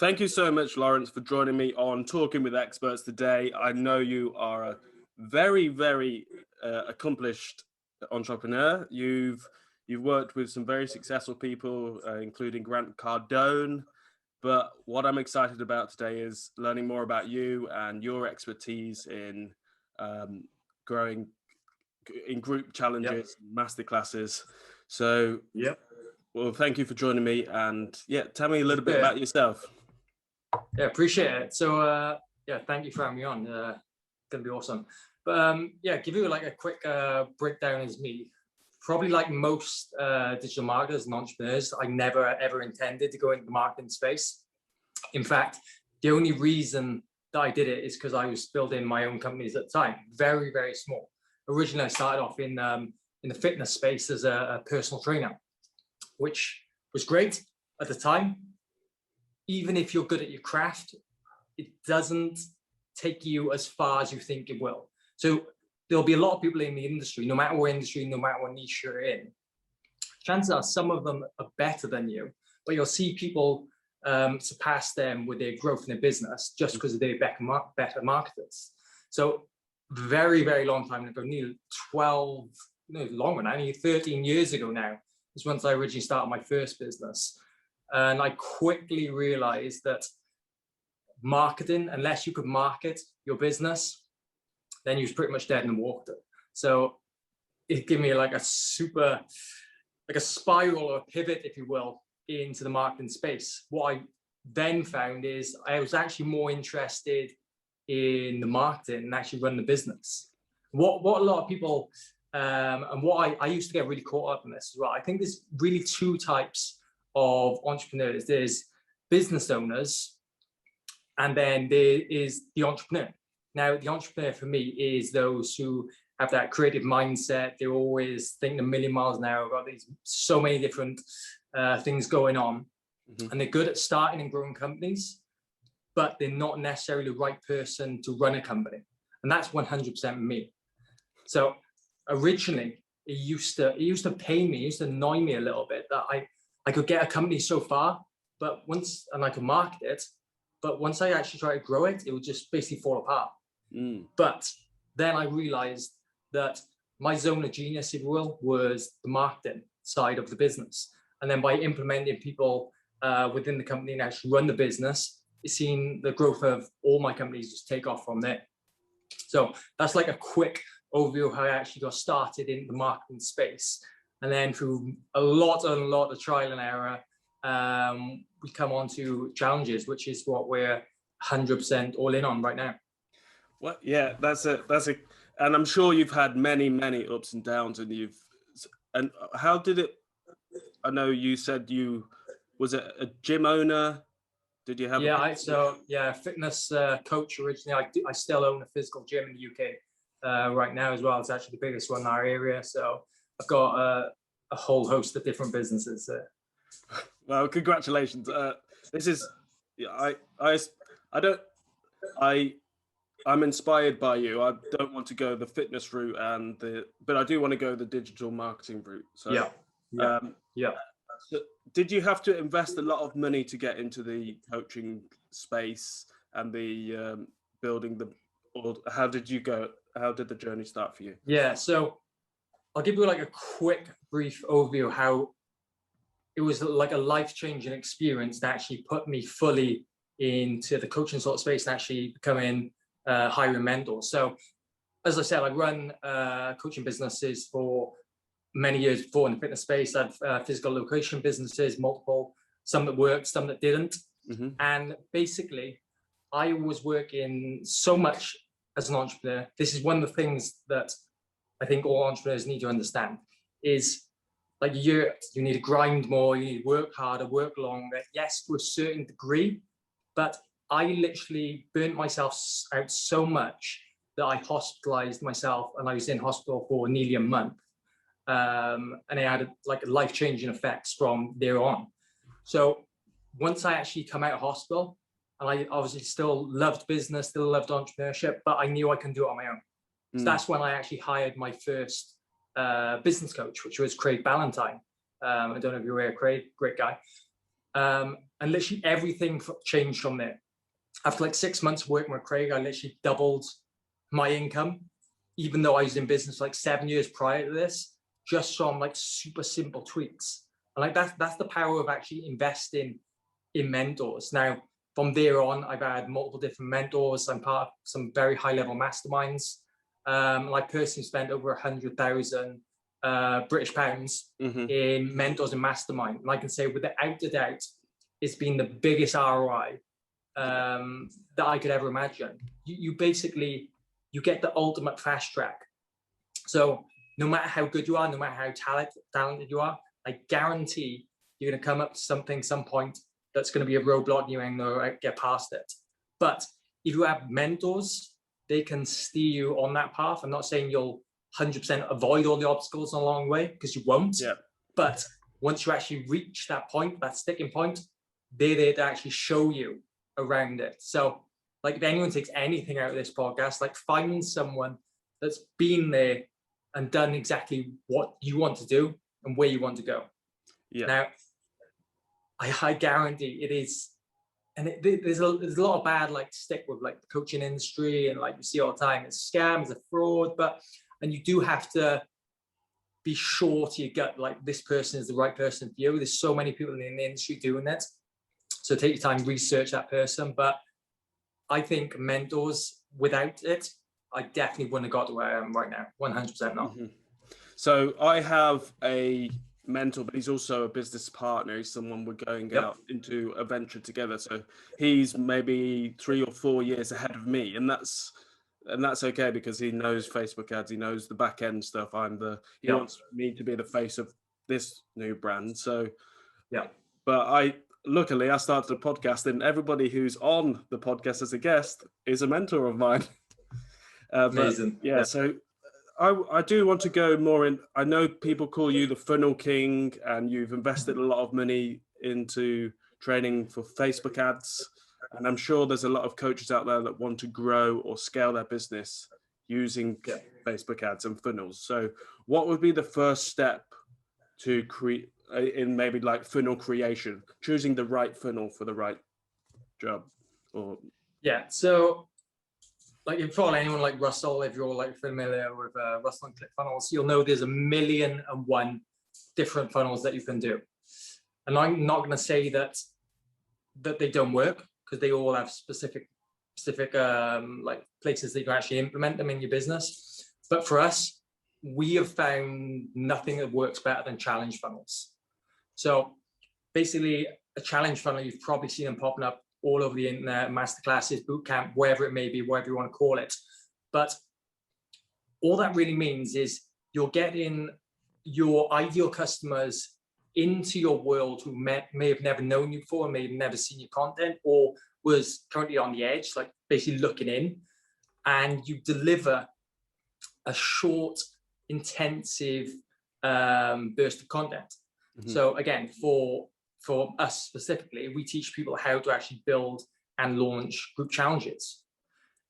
Thank you so much, Lawrence, for joining me on Talking with Experts today. I know you are a very, very accomplished entrepreneur. You've worked with some very successful people, including Grant Cardone. But what I'm excited about today is learning more about you and your expertise in growing in group challenges, masterclasses. So, well, thank you for joining me. And tell me a little bit about yourself. Yeah, appreciate it. So, thank you for having me on. Gonna be awesome. But give you like a quick breakdown as me. Probably like most digital marketers and entrepreneurs, I never ever intended to go into the marketing space. In fact, the only reason that I did it is because I was building my own companies at the time, very, very small. Originally, I started off in the fitness space as a personal trainer, which was great at the time. Even if you're good at your craft, it doesn't take you as far as you think it will. So there'll be a lot of people in the industry, no matter what industry, no matter what niche you're in. Chances are some of them are better than you, but you'll see people surpass them with their growth in their business just because they're better marketers. So very, very long time ago, nearly 13 years ago now, is once I originally started my first business. And I quickly realized that marketing, unless you could market your business, then you was pretty much dead in the water. So it gave me like a spiral or a pivot, if you will, into the marketing space. What I then found is I was actually more interested in the marketing and actually run the business. What a lot of people, and what I used to get really caught up in this as well. I think there's really two types of entrepreneurs. There's business owners, and then there is the entrepreneur. Now, the entrepreneur for me is those who have that creative mindset. They're always thinking a million miles an hour about so many different things going on. And they're good at starting and growing companies, but they're not necessarily the right person to run a company. And that's 100% me. So originally, it used to pain me, it used to annoy me a little bit that I could get a company so far, and I could market it, but once I actually tried to grow it, it would just basically fall apart. But then I realized that my zone of genius, if you will, was the marketing side of the business. And then by implementing people within the company and actually run the business, it's seen the growth of all my companies just take off from there. So that's like a quick overview of how I actually got started in the marketing space. And then through a lot of trial and error, we come on to challenges, which is what we're 100% all in on right now. Well, yeah, that's a, and I'm sure you've had many ups and downs, and how did it? I know you said was it a gym owner? Did you have? Fitness coach originally. I still own a physical gym in the UK right now as well. It's actually the biggest one in our area. So I've got a whole host of different businesses. Well, congratulations. This is, I'm inspired by you. I don't want to go the fitness route but I do want to go the digital marketing route. So So did you have to invest a lot of money to get into the coaching space and the or how did you go? How did the journey start for you? Yeah, so I'll give you like a quick, brief overview of how it was like a life-changing experience that actually put me fully into the coaching sort of space and actually becoming hiring mentors. So as I said, I run coaching businesses for many years before in the fitness space. I've physical location businesses, multiple, some that worked, some that didn't. And basically, I was working so much as an entrepreneur. This is one of the things that I think all entrepreneurs need to understand is like you need to grind more, you need to work harder, work longer, yes, to a certain degree. But I literally burnt myself out so much that I hospitalized myself and I was in hospital for nearly a month. And it had like life-changing effects from there on. So once I actually come out of hospital, and I obviously still loved business, still loved entrepreneurship, but I knew I couldn't do it on my own. So that's when I actually hired my first business coach, which was Craig Ballantyne. I don't know if you're aware of Craig, great guy. And literally everything changed from there. After like 6 months working with Craig, I literally doubled my income, even though I was in business like 7 years prior to this, just from like super simple tweaks. And like that's the power of actually investing in mentors. Now, from there on, I've had multiple different mentors. I'm part of some very high level masterminds. And I personally spent over 100,000 British pounds in mentors and mastermind. And I can say without a doubt, it's been the biggest ROI that I could ever imagine. You basically, you get the ultimate fast track. So no matter how good you are, no matter how talented you are, I guarantee you're going to come up to something, some point that's going to be a roadblock and you ain't going to get past it. But if you have mentors, they can steer you on that path. I'm not saying you'll 100% avoid all the obstacles along the way, because you won't. Yeah. But once you actually reach that point, that sticking point, they're there to actually show you around it. So like if anyone takes anything out of this podcast, like find someone that's been there and done exactly what you want to do and where you want to go. Yeah. Now, I guarantee it is, and there's a lot of bad like stick with like the coaching industry, and like you see all the time, it's a scam, it's a fraud, and you do have to be sure to your gut, like this person is the right person for you. There's so many people in the industry doing that. So take your time, research that person. But I think mentors, without it, I definitely wouldn't have got to where I am right now. 100% not. So I have a mentor, but he's also a business partner. He's someone we're going out into a venture together. So he's maybe 3 or 4 years ahead of me, and that's okay, because he knows Facebook ads, he knows the back end stuff. He wants me to be the face of this new brand. So but luckily I started a podcast, and everybody who's on the podcast as a guest is a mentor of mine. Amazing. So I do want to go more in. I know people call you the funnel king, and you've invested a lot of money into training for Facebook ads. And I'm sure there's a lot of coaches out there that want to grow or scale their business using Facebook ads and funnels. So what would be the first step to create in maybe like funnel creation, choosing the right funnel for the right job? So like if you follow anyone like Russell, if you're like familiar with Russell and ClickFunnels, you'll know there's 1,000,001 different funnels that you can do. And I'm not going to say that they don't work, because they all have specific like places that you can actually implement them in your business. But for us, we have found nothing that works better than challenge funnels. So basically a challenge funnel, you've probably seen them popping up all over the internet, masterclasses, bootcamp, wherever it may be, whatever you want to call it. But all that really means is you're getting your ideal customers into your world who may have never known you before, may have never seen your content, or was currently on the edge, like basically looking in, and you deliver a short, intensive burst of content. So again, for us specifically, we teach people how to actually build and launch group challenges.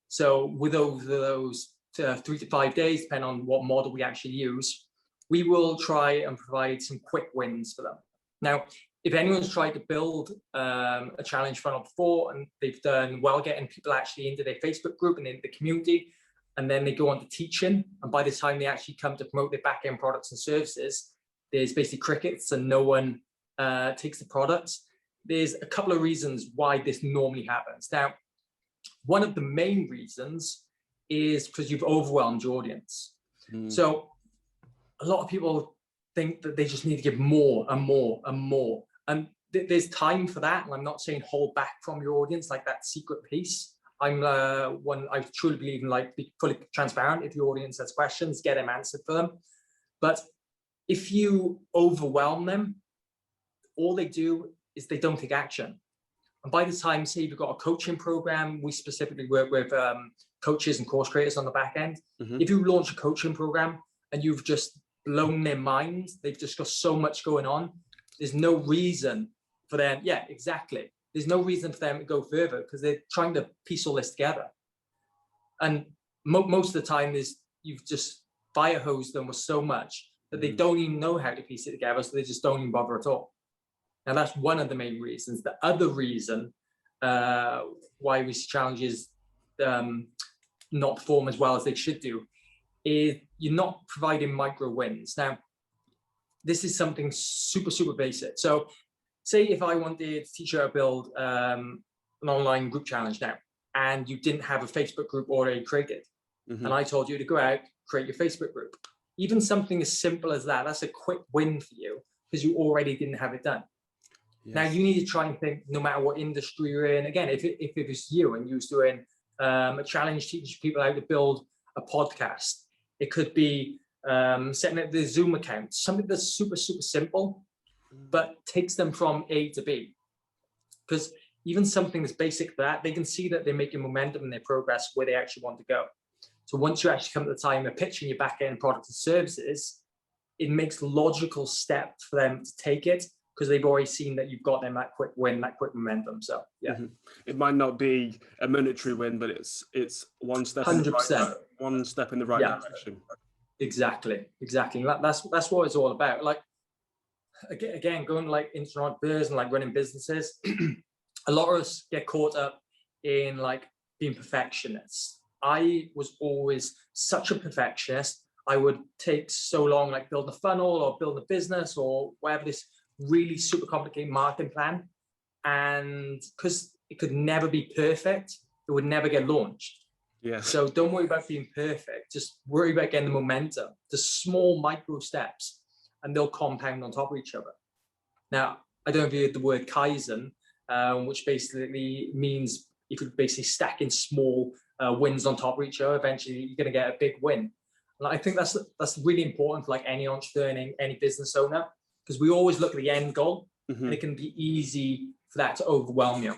So with those 3 to 5 days, depending on what model we actually use, we will try and provide some quick wins for them. Now, if anyone's tried to build a challenge funnel before and they've done well getting people actually into their Facebook group and into the community, and then they go on to teaching, and by the time they actually come to promote their back-end products and services, there's basically crickets and no one takes the products. There's a couple of reasons why this normally happens. Now, one of the main reasons is because you've overwhelmed your audience. So a lot of people think that they just need to give more and more and more. And there's time for that. And I'm not saying hold back from your audience, like that secret piece. I truly believe in like be fully transparent. If your audience has questions, get them answered for them. But if you overwhelm them, all they do is they don't take action. And by the time, say you've got a coaching program, we specifically work with coaches and course creators on the back end. If you launch a coaching program and you've just blown their minds, they've just got so much going on, there's no reason for them. Yeah, exactly. There's no reason for them to go further, because they're trying to piece all this together. And most of the time you've just fire hosed them with so much that they don't even know how to piece it together, so they just don't even bother at all. Now, that's one of the main reasons. The other reason why we see challenges not perform as well as they should do is you're not providing micro wins. Now, this is something super, super basic. So say if I wanted to teach you how to build an online group challenge now, and you didn't have a Facebook group already created, and I told you to go out, create your Facebook group. Even something as simple as that, that's a quick win for you because you already didn't have it done. Yes. Now you need to try and think, no matter what industry you're in, again, if it was you and you was doing a challenge teaching people how to build a podcast, it could be setting up the Zoom account, something that's super, super simple, but takes them from A to B. Because even something as basic that, they can see that they're making momentum in their progress where they actually want to go. So once you actually come to the time of pitching your back-end products and services, it makes logical steps for them to take it because they've already seen that you've got them that quick win, that quick momentum. So yeah, it might not be a monetary win, but it's one step 100%. One step in the right direction. Exactly. That's what it's all about. Like again, going like into entrepreneurs and like running businesses, a lot of us get caught up in like being perfectionists. I was always such a perfectionist. I would take so long, like build a funnel or build a business or whatever, this really super complicated marketing plan. And because it could never be perfect, it would never get launched. Yes. So don't worry about being perfect. Just worry about getting the momentum, the small micro steps, and they'll compound on top of each other. Now, I don't know if you heard the word Kaizen, which basically means you could basically stack in small wins on top of each other. Eventually, you're going to get a big win. And I think that's really important for like any entrepreneur, any business owner, because we always look at the end goal, and it can be easy for that to overwhelm you.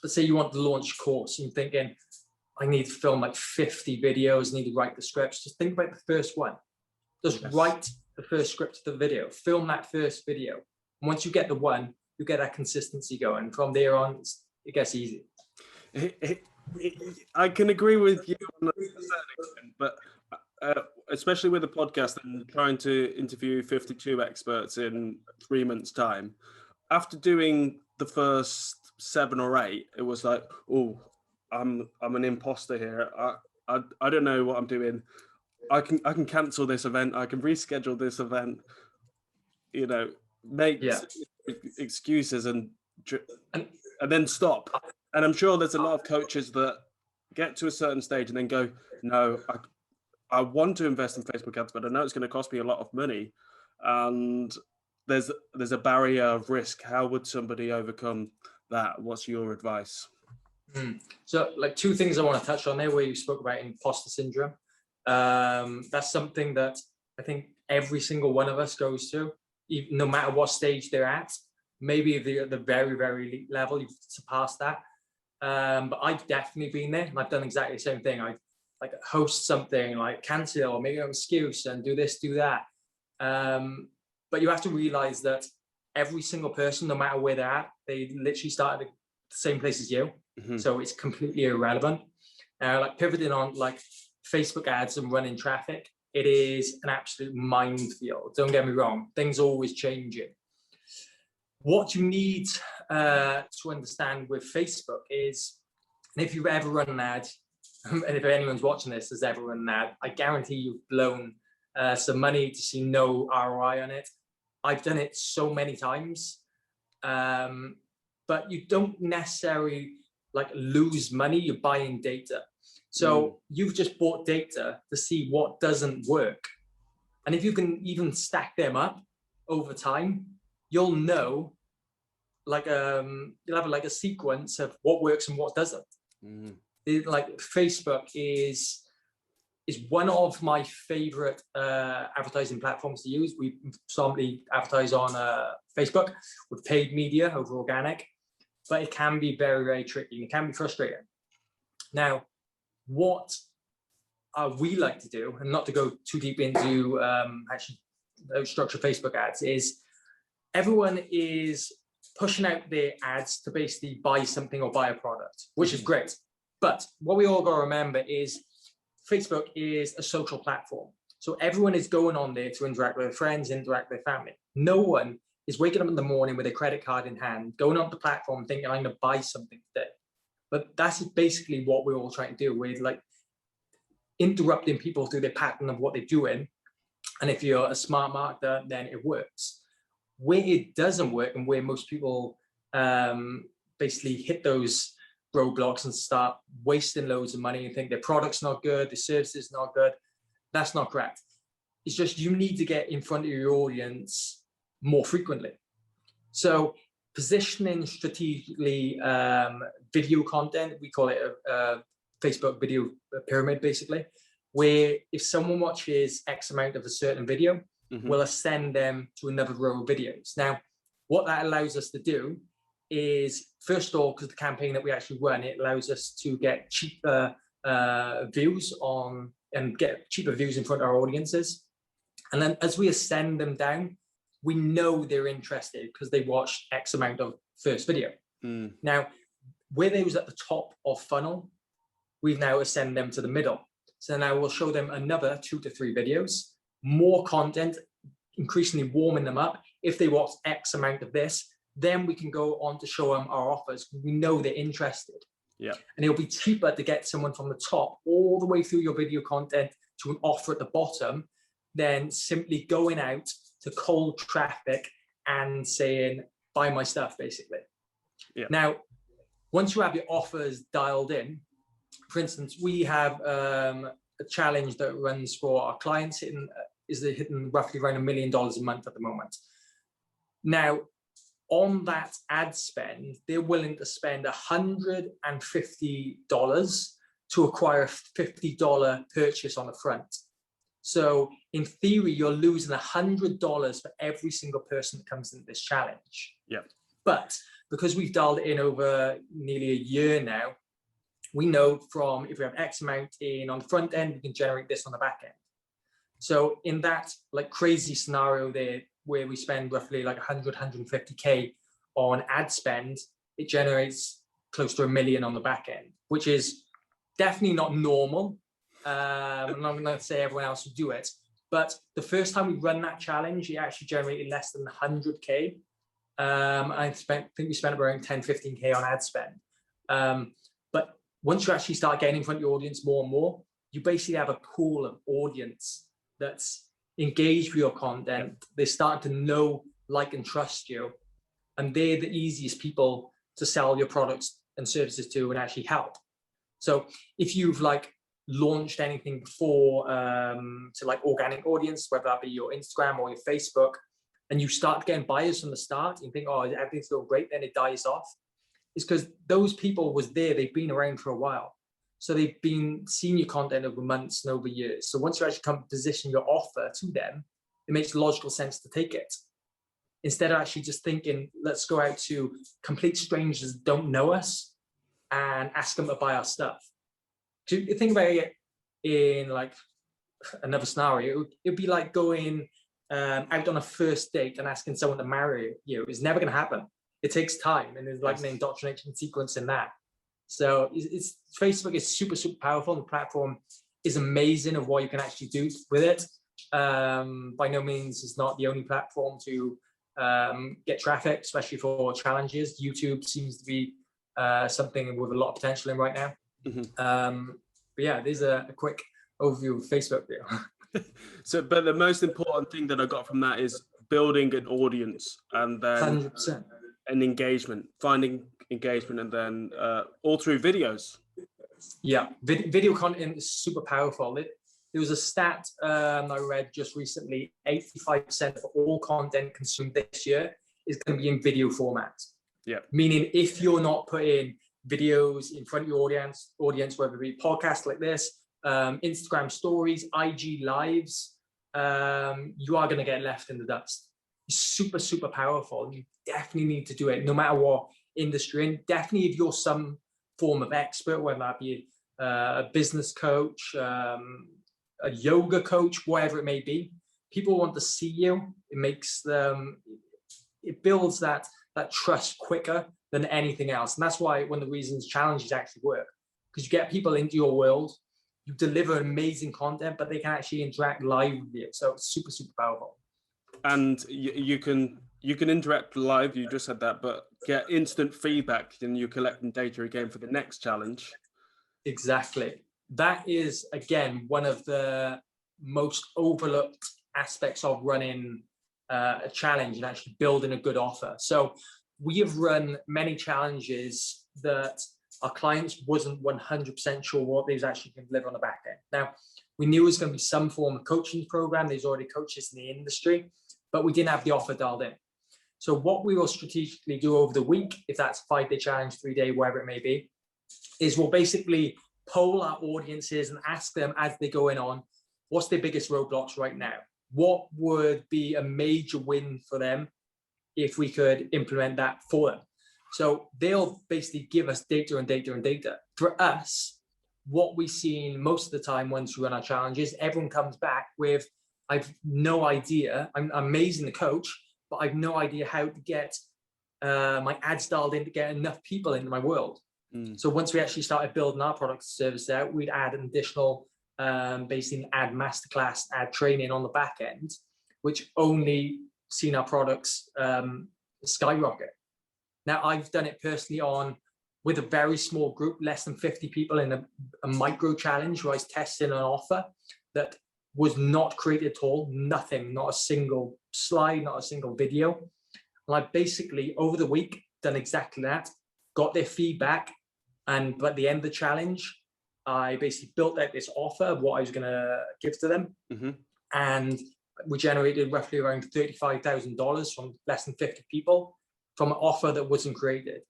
But say you want to launch a course, and you're thinking, I need to film like 50 videos, I need to write the scripts. Just think about the first one. Just write the first script of the video, film that first video. And once you get the one, you get that consistency going. From there on, it gets easy. I can agree with you on a certain extent, but especially with the podcast and trying to interview 52 experts in 3 months' time, after doing the first 7 or 8, it was like, oh, I'm an imposter here. I don't know what I'm doing. I can cancel this event. I can reschedule this event. You know, make excuses and then stop. And I'm sure there's a lot of coaches that get to a certain stage and then go, no, I want to invest in Facebook ads, but I know it's going to cost me a lot of money. And there's a barrier of risk. How would somebody overcome that? What's your advice? So like 2 things I want to touch on there where you spoke about imposter syndrome. That's something that I think every single one of us goes to, even, no matter what stage they're at. Maybe if they're at the very, very elite level, you've surpassed that. But I've definitely been there, and I've done exactly the same thing. I like host something, like cancel or make an excuse and do this, do that. But you have to realize that every single person, no matter where they're at, they literally started at the same place as you. So it's completely irrelevant. Like pivoting on like Facebook ads and running traffic, it is an absolute minefield. Don't get me wrong, things are always changing. What you need to understand with Facebook is, and if you've ever run an ad, and if anyone's watching this has ever run an ad, I guarantee you've blown some money to see no ROI on it. I've done it so many times, but you don't necessarily like lose money, you're buying data. So you've just bought data to see what doesn't work. And if you can even stack them up over time, you'll know, like you'll have like a sequence of what works and what doesn't. Like Facebook is one of my favorite advertising platforms to use. We predominantly advertise on Facebook with paid media over organic, but it can be very, very tricky. It can be frustrating. Now, what we like to do, and not to go too deep into actually structure Facebook ads, is everyone is pushing out their ads to basically buy something or buy a product, which is great. But what we all got to remember is Facebook is a social platform. So everyone is going on there to interact with their friends, interact with their family. No one is waking up in the morning with a credit card in hand, going on the platform thinking I'm going to buy something today. But that's basically what we're all trying to do. We're like interrupting people through their pattern of what they're doing. And if you're a smart marketer, then it works. Where it doesn't work and where most people basically hit those roadblocks and start wasting loads of money and think their product's not good, their service is not good, that's not correct. It's just you need to get in front of your audience more frequently. So positioning strategically video content, we call it a Facebook video pyramid, basically, where if someone watches X amount of a certain video, we'll ascend them to another row of videos. Now, what that allows us to do is, first of all, because the campaign that we actually run, it allows us to get cheaper views on and get cheaper views in front of our audiences. And then as we ascend them down, we know they're interested because they watched X amount of first video. Now, where they was at the top of funnel, we've now ascended them to the middle. So now we'll show them another 2 to 3 videos, more content, increasingly warming them up. If they watch X amount of this, then we can go on to show them our offers. We know they're interested. Yeah. And it'll be cheaper to get someone from the top all the way through your video content to an offer at the bottom than simply going out to cold traffic and saying, buy my stuff, basically. Yeah. Now, once you have your offers dialed in, for instance, we have a challenge that runs for our clients hitting roughly around $1 million a month at the moment. Now, on that ad spend, they're willing to spend $150 to acquire a $50 purchase on the front. So in theory, you're losing $100 for every single person that comes into this challenge. Yeah. But because we've dialed it in over nearly a year now, we know from if we have X amount in on the front end, we can generate this on the back end. So in that like crazy scenario there, where we spend roughly like 150K on ad spend, it generates close to $1 million on the back end, which is definitely not normal. I'm not going to say everyone else would do it, but the first time we run that challenge, it actually generated less than 100K. I think we spent around 10, 15K on ad spend. But once you actually start getting in front of your audience more and more, you basically have a pool of audience that's engaged with your content. They're starting to know, like, and trust you. And they're the easiest people to sell your products and services to and actually help. So if you've like launched anything before to like organic audience, whether that be your Instagram or your Facebook, and you start getting buyers from the start and think, oh, everything's going great, then it dies off. It's because those people was there, they've been around for a while. So they've been seeing your content over months and over years. So once you actually come position your offer to them, it makes logical sense to take it. Instead of actually just thinking, let's go out to complete strangers that don't know us and ask them to buy our stuff. Do you think about it in like another scenario? It'd be like going out on a first date and asking someone to marry you. It's never going to happen. It takes time, and there's like an indoctrination sequence in that. So Facebook is super, super powerful. The platform is amazing of what you can actually do with it. By no means is not the only platform to get traffic, especially for challenges. YouTube seems to be something with a lot of potential in right now. But yeah, there's a quick overview of Facebook there. So, but the most important thing that I got from that is building an audience and then 100%. an engagement, finding engagement, and then all through videos. Yeah, video content is super powerful. There was a stat I read just recently: 85% of all content consumed this year is going to be in video format. Yeah, meaning if you're not putting videos in front of your audience, whether it be podcasts like this, Instagram stories, IG lives, you are going to get left in the dust. It's super, super powerful. You definitely need to do it no matter what industry. And definitely if you're some form of expert, whether that be a business coach, a yoga coach, whatever it may be, people want to see you. It makes them, it builds that trust quicker than anything else. And that's why one of the reasons challenges actually work, because you get people into your world, you deliver amazing content, but they can actually interact live with you. So it's super, super powerful. And you can you can interact live, you just said that, but get instant feedback and you're collecting data again for the next challenge. Exactly. That is, again, one of the most overlooked aspects of running a challenge and actually building a good offer. So we have run many challenges that our clients wasn't 100% sure what they was actually going to deliver on the back end. Now, we knew it was going to be some form of coaching program. There's already coaches in the industry, but we didn't have the offer dialed in. So what we will strategically do over the week, if that's a 5-day challenge, 3-day, whatever it may be, is we'll basically poll our audiences and ask them as they go in on, what's their biggest roadblocks right now? What would be a major win for them if we could implement that for them? So they'll basically give us data and data and data. For us, what we've seen most of the time once we run our challenges, everyone comes back with, I've no idea, I'm amazing the coach, but I've no idea how to get my ads dialed in to get enough people into my world. So once we actually started building our product service out, we'd add an additional basically ad masterclass, ad training on the back end, which only seen our products skyrocket. Now, I've done it personally with a very small group, less than 50 people in a micro challenge where I was testing an offer that was not created at all, nothing, not a single slide, not a single video. And I basically, over the week, done exactly that, got their feedback, and at the end of the challenge, I basically built out this offer of what I was going to give to them. And we generated roughly around $35,000 from less than 50 people from an offer that wasn't created.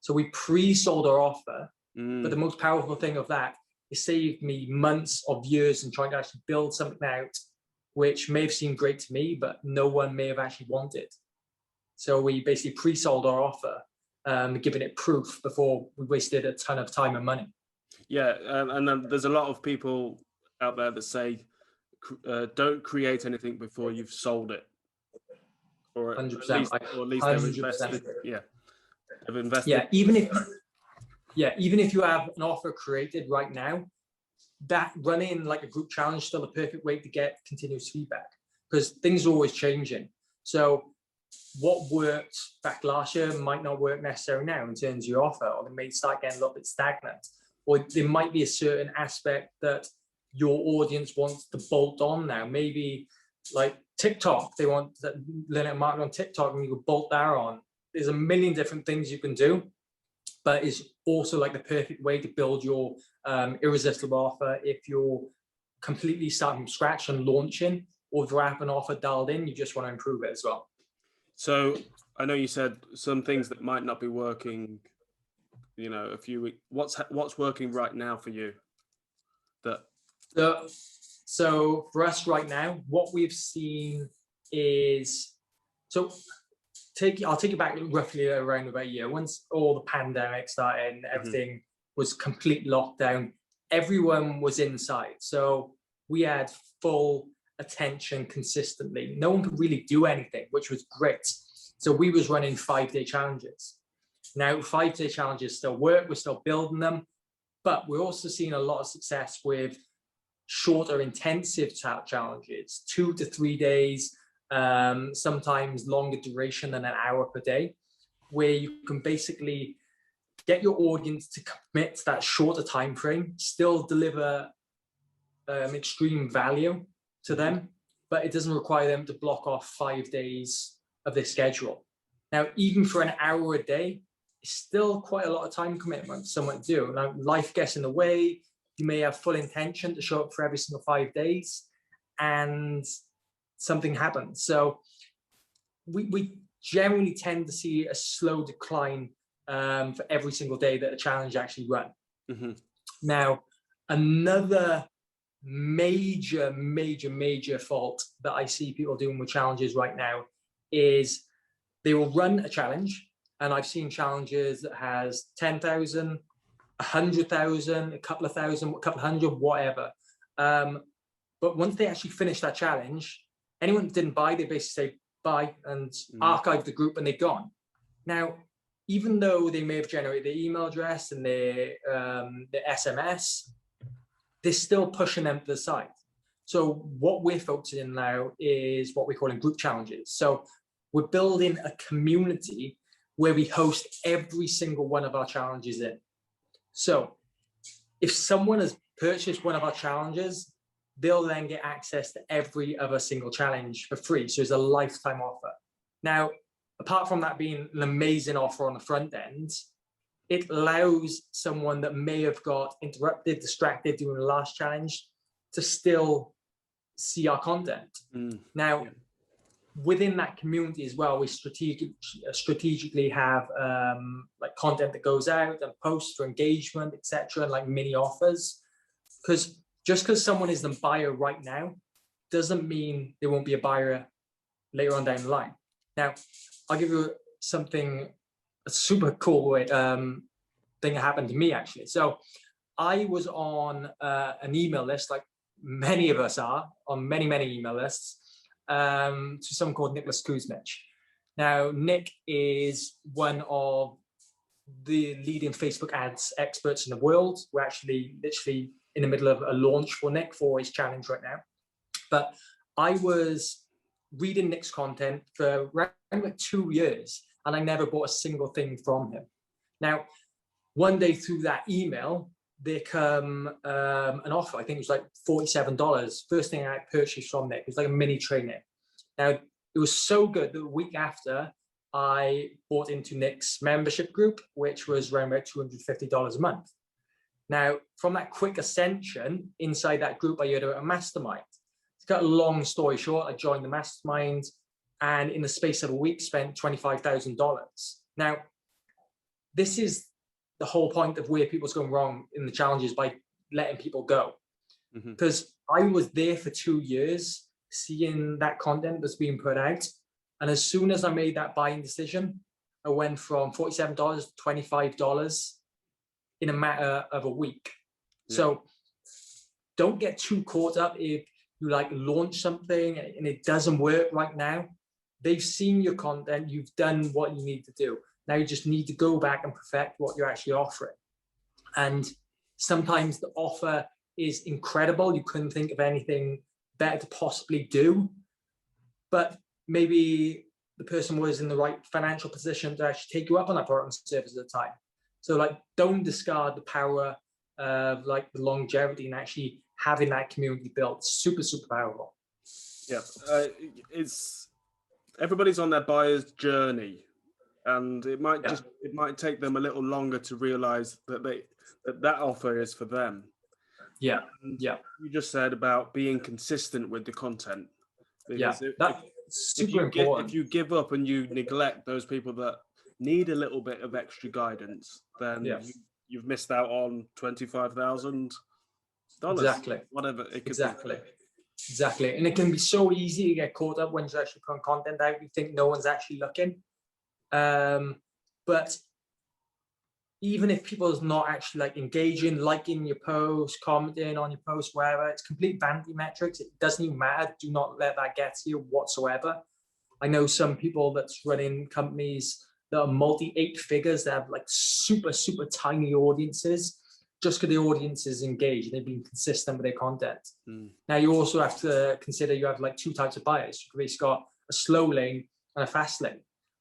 So we pre-sold our offer, but the most powerful thing of that, it saved me months of years in trying to actually build something out, which may have seemed great to me, but no one may have actually wanted. So we basically pre-sold our offer, giving it proof before we wasted a ton of time and money. Yeah, and then there's a lot of people out there that say, don't create anything before you've sold it. Or 100%. at least they've invested. Yeah, they've invested. Yeah, even if you have an offer created right now, that running like a group challenge is still the perfect way to get continuous feedback, because things are always changing. So what worked back last year might not work necessarily now in terms of your offer, or they may start getting a little bit stagnant, or there might be a certain aspect that your audience wants to bolt on now. Maybe like TikTok, they want that learn marketing on TikTok, and you can bolt that on. There's a million different things you can do, but it's also like the perfect way to build your irresistible offer. If you're completely starting from scratch and launching, or if you have an offer dialed in, you just want to improve it as well. So I know you said some things that might not be working, a few weeks. What's working right now for you? So for us right now, what we've seen is, I'll take you back roughly around about a year. Once all the pandemic started and everything was complete lockdown, everyone was inside. So we had full attention consistently. No one could really do anything, which was great. So we was running 5-day challenges. Now 5-day challenges still work. We're still building them, but we're also seeing a lot of success with shorter intensive challenges, 2 to 3 days, sometimes longer duration than an hour per day, where you can basically get your audience to commit to that shorter time frame, still deliver extreme value to them, but it doesn't require them to block off 5 days of their schedule. Now, even for an hour a day, it's still quite a lot of time commitment for someone to do. Now, life gets in the way. You may have full intention to show up for every single 5 days, and something happens. So we generally tend to see a slow decline for every single day that a challenge actually run. Now, another major fault that I see people doing with challenges right now is they will run a challenge, and I've seen challenges that has 10,000, 100,000, a couple of thousand, a couple of hundred, whatever. But once they actually finish that challenge, anyone that didn't buy, they basically say bye and archive the group, and they're gone. Now, even though they may have generated their email address and their SMS, they're still pushing them to the side. So what we're focusing on now is what we're calling group challenges. So we're building a community where we host every single one of our challenges in. So if someone has purchased one of our challenges, they'll then get access to every other single challenge for free. So it's a lifetime offer. Now, apart from that being an amazing offer on the front end, it allows someone that may have got interrupted, distracted during the last challenge to still see our content. Now, within that community as well, we strategically have like content that goes out and posts for engagement, etc., and like mini offers. Because just because someone is the buyer right now doesn't mean there won't be a buyer later on down the line. Now, I'll give you something, a super cool way, thing that happened to me actually. So I was on an email list, like many of us are on many email lists, to someone called Nicholas Kuzmich. Now, Nick is one of the leading Facebook ads experts in the world. We're actually literally in the middle of a launch for Nick for his challenge right now. But I was reading Nick's content for around like 2 years, and I never bought a single thing from him. Now, one day through that email, there come an offer. I think it was like $47. First thing I purchased from Nick. It was like a mini training. Now, it was so good that the week after, I bought into Nick's membership group, which was around about $250 a month. Now, from that quick ascension inside that group, I heard about a mastermind. To cut a long story short, I joined the mastermind, and in the space of a week, spent $25,000. Now, this is the whole point of where people's going wrong in the challenges, by letting people go. Because I was there for 2 years, seeing that content that's being put out. And as soon as I made that buying decision, I went from $47 to $25 in a matter of a week. Yeah. So don't get too caught up if you like launch something and it doesn't work right now. They've seen your content, you've done what you need to do. Now you just need to go back and perfect what you're actually offering. And sometimes the offer is incredible. You couldn't think of anything better to possibly do, but maybe the person was in the right financial position to actually take you up on that product and service at the time. So like, don't discard the power of like the longevity and actually having that community built. Super powerful. Yeah, it's everybody's on their buyer's journey, and it might it might take them a little longer to realize that that offer is for them. Yeah, and you just said about being consistent with the content. Because super important. If you give up and you neglect those people that need a little bit of extra guidance, then you've missed out on $25,000. Exactly. Whatever it could be. Exactly. And it can be so easy to get caught up when you're actually putting content out. You think no one's actually looking. But even if people is not actually like engaging, liking your post, commenting on your post, wherever, it's complete vanity metrics. It doesn't even matter. Do not let that get to you whatsoever. I know some people that's running companies that are multi 8 figures that have like super tiny audiences, just because the audience is engaged and they've been consistent with their content. Now you also have to consider you have like 2 types of buyers. You've basically got a slow lane and a fast lane.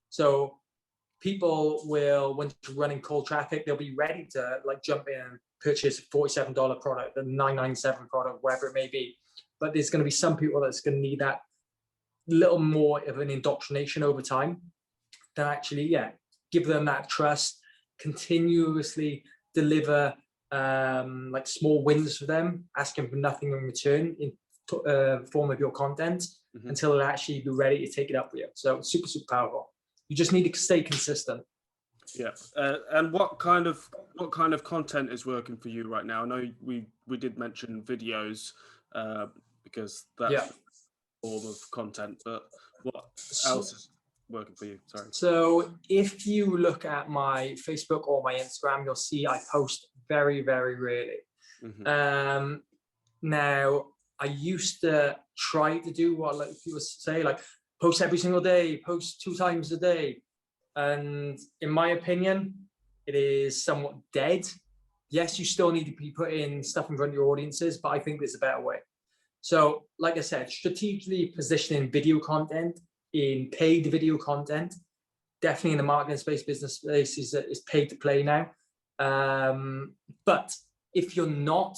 So people will, when you're running cold traffic, they'll be ready to like jump in and purchase a $47 product, a $997 product, whatever it may be. But there's going to be some people that's going to need that little more of an indoctrination over time. Then actually, give them that trust, continuously deliver like small wins for them, asking for nothing in return in form of your content until they'll actually be ready to take it up with you. So super powerful. You just need to stay consistent. Yeah, and what kind of content is working for you right now? I know we did mention videos because that's a form of content, but what else is working for you? Sorry. So if you look at my Facebook or my Instagram, you'll see I post very rarely. Now I used to try to do what like people say, like post every single day, post 2 times a day. And in my opinion, it is somewhat dead. Yes, you still need to be putting stuff in front of your audiences, but I think there's a better way. So like I said, strategically positioning video content in paid video content. Definitely in the marketing space, business space is paid to play now. But if you're not,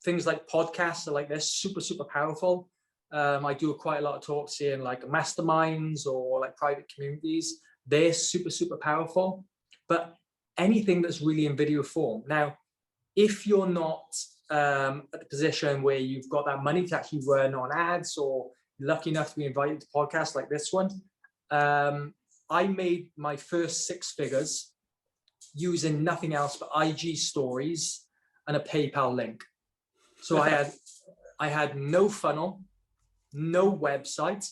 things like podcasts are like, they're super, super powerful. I do quite a lot of talks here in like masterminds or like private communities. They're super, super powerful. But anything that's really in video form. Now, if you're not at the position where you've got that money to actually run on ads, or lucky enough to be invited to podcasts like this one, I made my first 6 figures using nothing else but IG stories and a PayPal link. So I had no funnel, no website.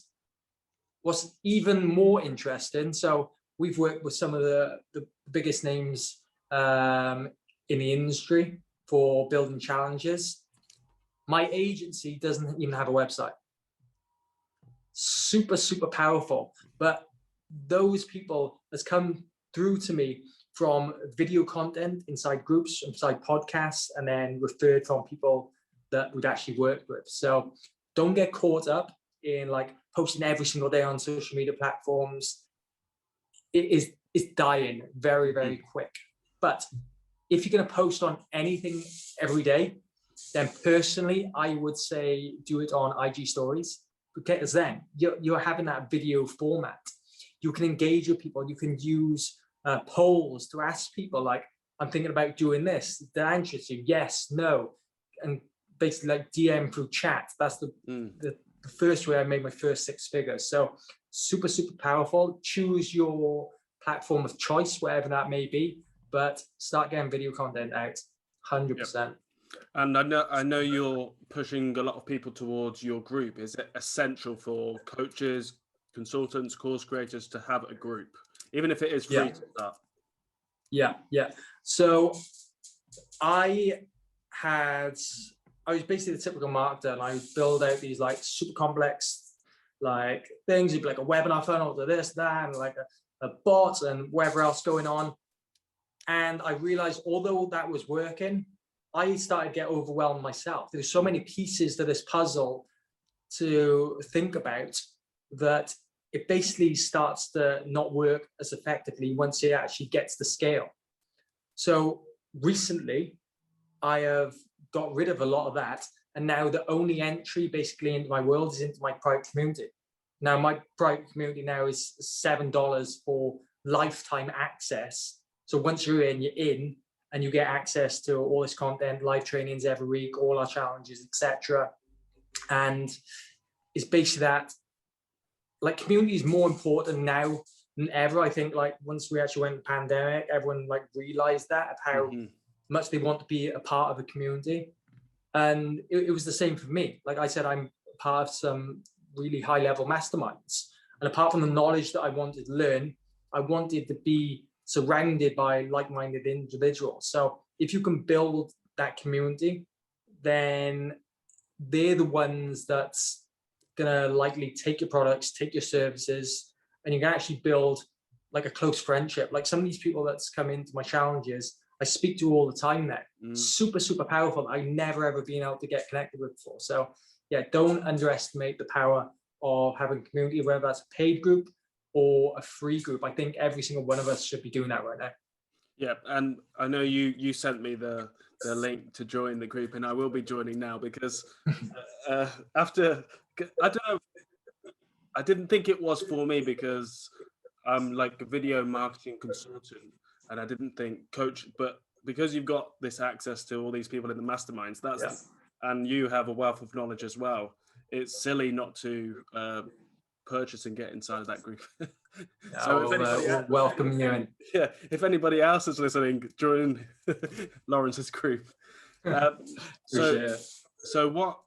What's even more interesting, so we've worked with some of the biggest names in the industry for building challenges. My agency doesn't even have a website. Super, super powerful. But those people has come through to me from video content inside groups, inside podcasts, and then referred from people that we'd actually worked with. So don't get caught up in like posting every single day on social media platforms. It's dying very, very quick. But if you're going to post on anything every day, then personally, I would say do it on IG stories, because then you're having that video format. You can engage with people. You can use polls to ask people like, I'm thinking about doing this. Did that interest you? Yes, no. And basically like DM through chat. That's the first way I made my first 6 figures. So super, super powerful. Choose your platform of choice, wherever that may be, but start getting video content out, 100%. Yep. And I know you're pushing a lot of people towards your group. Is it essential for coaches, consultants, course creators to have a group, even if it is free to start? Yeah. So I was basically the typical marketer, and I would build out these like super complex like things. You'd be like a webinar funnel to this, that, and like a bot and whatever else going on. And I realized although that was working, I started to get overwhelmed myself. There's so many pieces to this puzzle to think about that it basically starts to not work as effectively once it actually gets to scale. So recently, I have got rid of a lot of that. And now the only entry basically into my world is into my private community. Now my private community now is $7 for lifetime access. So once you're in, and you get access to all this content, live trainings every week, all our challenges, etc. And it's basically that, like, community is more important now than ever. I think like once we actually went to the pandemic, everyone like realized that, of how much they want to be a part of a community. And it was the same for me. Like I said, I'm part of some really high level masterminds. And apart from the knowledge that I wanted to learn, I wanted to be surrounded by like-minded individuals. So if you can build that community, then they're the ones that's gonna likely take your products, take your services, and you can actually build like a close friendship. Like some of these people that's come into my challenges, I speak to all the time now. Super, super powerful. I've never ever been able to get connected with before. So yeah, don't underestimate the power of having a community, whether that's a paid group or a free group. I think every single one of us should be doing that right now. Yeah, and I know you sent me the link to join the group, and I will be joining now because after, I don't know, I didn't think it was for me because I'm like a video marketing consultant, and I didn't think coach, but because you've got this access to all these people in the masterminds, and you have a wealth of knowledge as well, it's silly not to purchase and get inside of that group. So we'll welcome you in. Yeah, if anybody else is listening, join Lawrence's group. So what,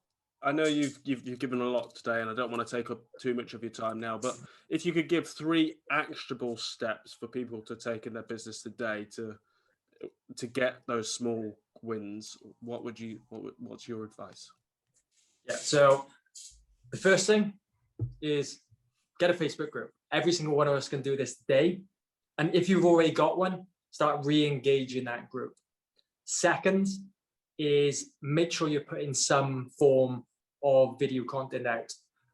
I know you've given a lot today, and I don't want to take up too much of your time now, but if you could give 3 actionable steps for people to take in their business today to get those small wins, what's your advice? Yeah, so the first thing is get a Facebook group. Every single one of us can do this today. And if you've already got one, start re-engaging that group. Second is make sure you're putting some form of video content out.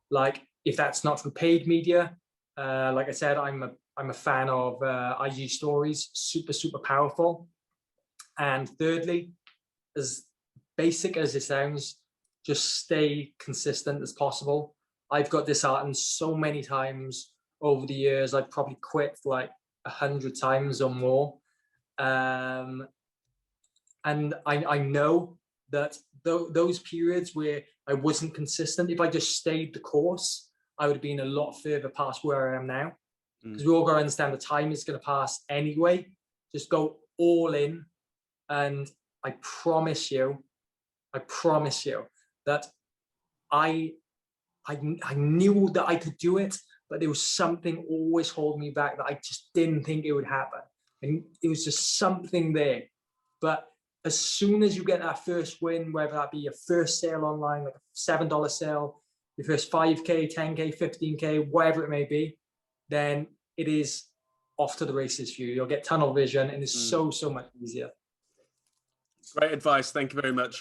Like if that's not through paid media, Like I said, I'm a fan of IG stories, super powerful. And thirdly, as basic as it sounds, just stay consistent as possible. I've got disheartened so many times over the years. I've probably quit like 100 times or more. And I know that those periods where I wasn't consistent, if I just stayed the course, I would have been a lot further past where I am now. Because we all got to understand the time is going to pass anyway. Just go all in. And I promise you that I knew that I could do it, but there was something always holding me back that I just didn't think it would happen. And it was just something there. But as soon as you get that first win, whether that be your first sale online, like a $7 sale, your first 5K, 10K, 15K, whatever it may be, then it is off to the races for you. You'll get tunnel vision and it's so much easier. Great advice. Thank you very much.